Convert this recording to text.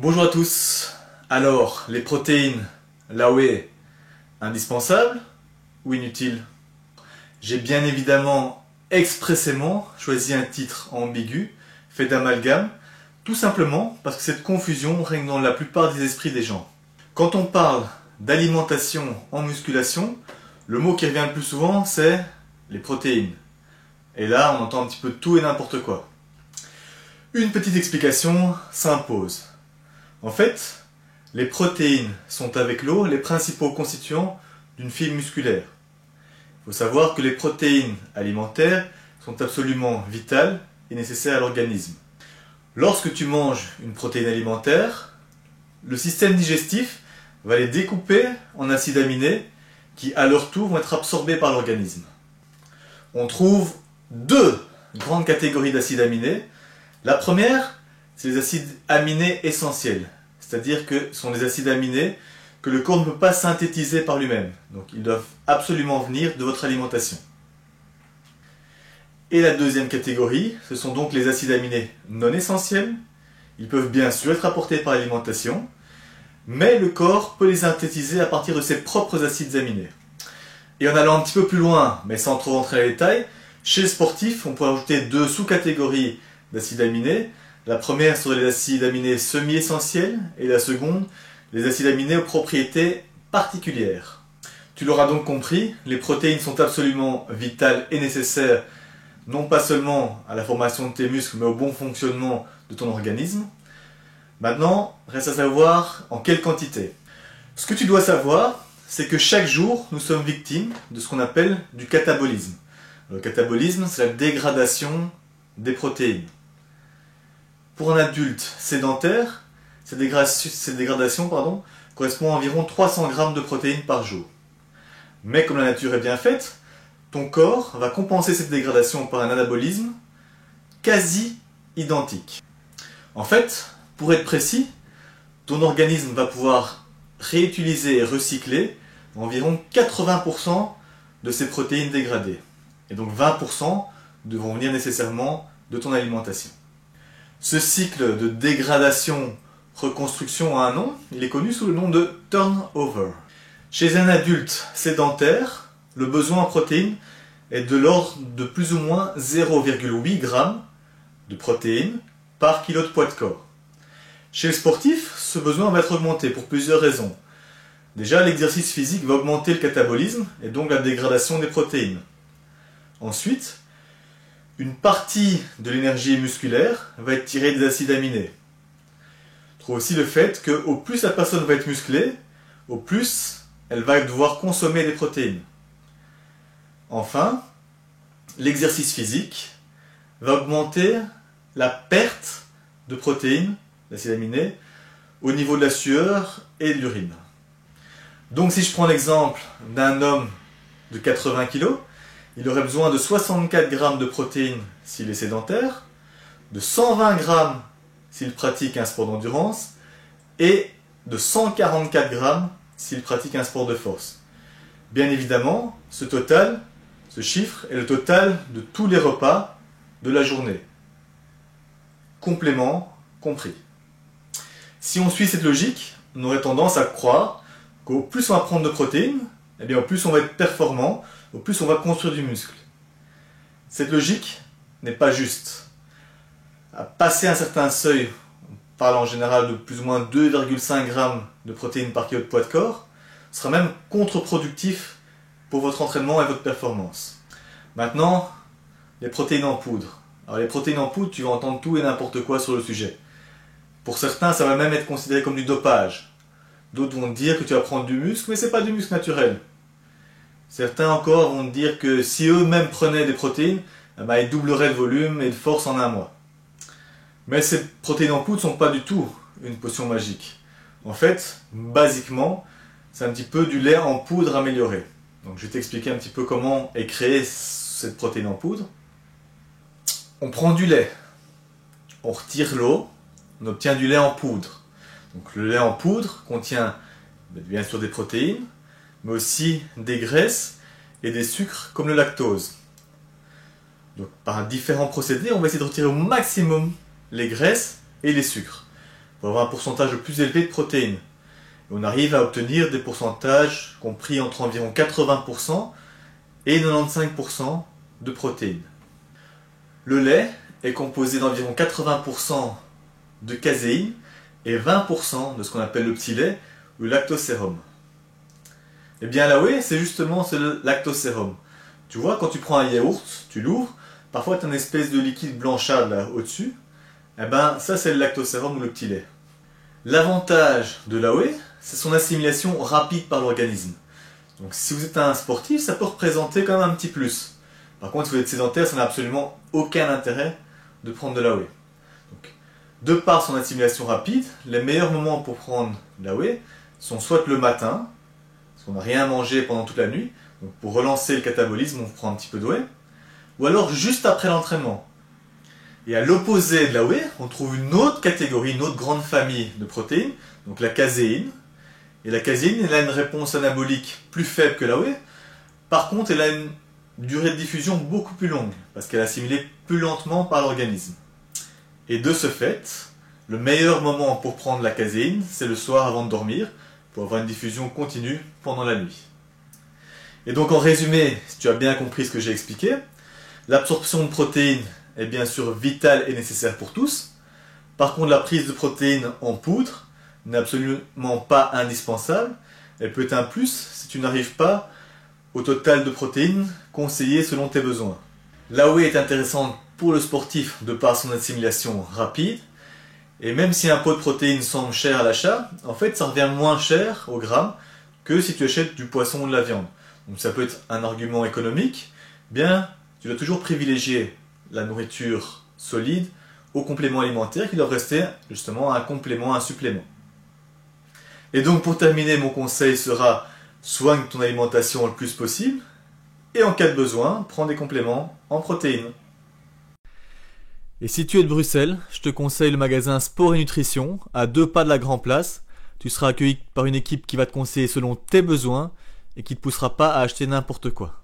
Bonjour à tous. Alors, les protéines, l'AOE, indispensables ou inutiles? J'ai bien évidemment expressément choisi un titre ambigu, fait d'amalgame, tout simplement parce que cette confusion règne dans la plupart des esprits des gens. Quand on parle d'alimentation en musculation, le mot qui revient le plus souvent c'est les protéines. Et là, on entend un petit peu tout et n'importe quoi. Une petite explication s'impose. En fait, les protéines sont avec l'eau les principaux constituants d'une fibre musculaire. Il faut savoir que les protéines alimentaires sont absolument vitales et nécessaires à l'organisme. Lorsque tu manges une protéine alimentaire, le système digestif va les découper en acides aminés qui, à leur tour, vont être absorbés par l'organisme. On trouve deux grandes catégories d'acides aminés. La première, c'est les acides aminés essentiels, c'est-à-dire que ce sont des acides aminés que le corps ne peut pas synthétiser par lui-même. Donc ils doivent absolument venir de votre alimentation. Et la deuxième catégorie, ce sont donc les acides aminés non essentiels. Ils peuvent bien sûr être apportés par l'alimentation, mais le corps peut les synthétiser à partir de ses propres acides aminés. Et en allant un petit peu plus loin, mais sans trop rentrer dans les détails, chez les sportifs, on peut ajouter deux sous-catégories d'acides aminés. La première serait les acides aminés semi-essentiels et la seconde, les acides aminés aux propriétés particulières. Tu l'auras donc compris, les protéines sont absolument vitales et nécessaires, non pas seulement à la formation de tes muscles, mais au bon fonctionnement de ton organisme. Maintenant, reste à savoir en quelle quantité. Ce que tu dois savoir, c'est que chaque jour, nous sommes victimes de ce qu'on appelle du catabolisme. Le catabolisme, c'est la dégradation des protéines. Pour un adulte sédentaire, cette dégradation correspond à environ 300 grammes de protéines par jour. Mais comme la nature est bien faite, ton corps va compenser cette dégradation par un anabolisme quasi identique. En fait, pour être précis, ton organisme va pouvoir réutiliser et recycler environ 80% de ces protéines dégradées. Et donc 20% devront venir nécessairement de ton alimentation. Ce cycle de dégradation-reconstruction a un nom, il est connu sous le nom de turnover. Chez un adulte sédentaire, le besoin en protéines est de l'ordre de plus ou moins 0,8 g de protéines par kilo de poids de corps. Chez le sportif, ce besoin va être augmenté pour plusieurs raisons. Déjà, l'exercice physique va augmenter le catabolisme et donc la dégradation des protéines. Ensuite, une partie de l'énergie musculaire va être tirée des acides aminés. Trouve aussi le fait que au plus la personne va être musclée, au plus elle va devoir consommer des protéines. Enfin, l'exercice physique va augmenter la perte de protéines, d'acides aminés, au niveau de la sueur et de l'urine. Donc si je prends l'exemple d'un homme de 80 kg, il aurait besoin de 64 g de protéines s'il est sédentaire, de 120 g s'il pratique un sport d'endurance et de 144 g s'il pratique un sport de force. Bien évidemment, ce chiffre est le total de tous les repas de la journée. Complément compris. Si on suit cette logique, on aurait tendance à croire qu'au plus on va prendre de protéines, eh bien au plus on va être performant, au plus on va construire du muscle. Cette logique n'est pas juste. À passer un certain seuil, on parle en général de plus ou moins 2,5 g de protéines par kilo de poids de corps, ce sera même contre-productif pour votre entraînement et votre performance. Maintenant, les protéines en poudre. Alors les protéines en poudre, tu vas entendre tout et n'importe quoi sur le sujet. Pour certains, ça va même être considéré comme du dopage. D'autres vont te dire que tu vas prendre du muscle, mais ce n'est pas du muscle naturel. Certains encore vont te dire que si eux-mêmes prenaient des protéines, ils doubleraient le volume et de force en un mois. Mais ces protéines en poudre ne sont pas du tout une potion magique. En fait, basiquement, c'est un petit peu du lait en poudre amélioré. Donc je vais t'expliquer un petit peu comment est créée cette protéine en poudre. On prend du lait, on retire l'eau, on obtient du lait en poudre. Donc le lait en poudre contient bien sûr des protéines, mais aussi des graisses et des sucres comme le lactose. Donc par différents procédés, on va essayer de retirer au maximum les graisses et les sucres. pour avoir un pourcentage le plus élevé de protéines. Et on arrive à obtenir des pourcentages compris entre environ 80% et 95% de protéines. Le lait est composé d'environ 80% de caséine et 20% de ce qu'on appelle le petit lait ou le lactosérum. Et bien la whey, c'est justement le lactosérum. Tu vois, quand tu prends un yaourt, tu l'ouvres, parfois tu as une espèce de liquide blanchâtre là au-dessus. Et ben ça c'est le lactosérum ou le petit lait. L'avantage de la whey, c'est son assimilation rapide par l'organisme. Donc si vous êtes un sportif, ça peut représenter quand même un petit plus. Par contre, si vous êtes sédentaire, ça n'a absolument aucun intérêt de prendre de la whey. Donc, de par son assimilation rapide, les meilleurs moments pour prendre de la whey sont soit le matin, parce qu'on n'a rien mangé pendant toute la nuit, donc pour relancer le catabolisme, on prend un petit peu de whey, ou alors juste après l'entraînement. Et à l'opposé de la whey, on trouve une autre catégorie, une autre grande famille de protéines, donc la caséine. Et la caséine, elle a une réponse anabolique plus faible que la whey. Par contre, elle a une durée de diffusion beaucoup plus longue, parce qu'elle est assimilée plus lentement par l'organisme. Et de ce fait, le meilleur moment pour prendre la caséine, c'est le soir avant de dormir, pour avoir une diffusion continue pendant la nuit. Et donc en résumé, si tu as bien compris ce que j'ai expliqué, l'absorption de protéines est bien sûr vitale et nécessaire pour tous. Par contre, la prise de protéines en poudre n'est absolument pas indispensable. Elle peut être un plus si tu n'arrives pas au total de protéines conseillées selon tes besoins. La whey est intéressante pour le sportif de par son assimilation rapide. Et même si un pot de protéines semble cher à l'achat, en fait ça revient moins cher au gramme que si tu achètes du poisson ou de la viande. Donc ça peut être un argument économique. Bien, tu dois toujours privilégier la nourriture solide aux compléments alimentaires qui doivent rester justement un complément, un supplément. Et donc pour terminer, mon conseil sera soigne ton alimentation le plus possible et en cas de besoin, prends des compléments en protéines. Et si tu es de Bruxelles, je te conseille le magasin Sport et Nutrition à 2 pas de la Grand Place. Tu seras accueilli par une équipe qui va te conseiller selon tes besoins et qui ne te poussera pas à acheter n'importe quoi.